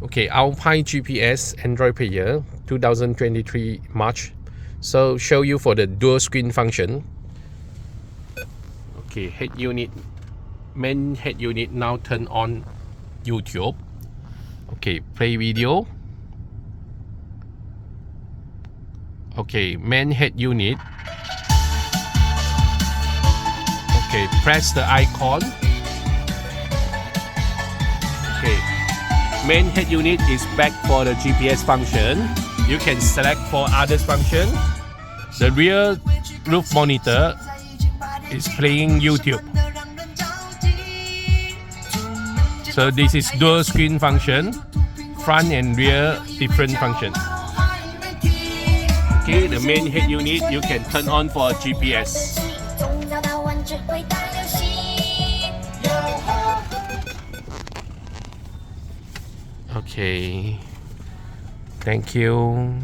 Okay, Alpine GPS Android player 2023 March. So show you for the dual screen function. Okay, head unit, main head unit now turn on YouTube. Okay, play video. Okay, main head unit. Okay, press the icon. Okay, main head unit is back for the GPS function. You can select for others function. The rear roof monitor is playing YouTube. So this is dual screen function, front and rear different function. Okay, the main head unit you can turn on for GPS. Okay, thank you.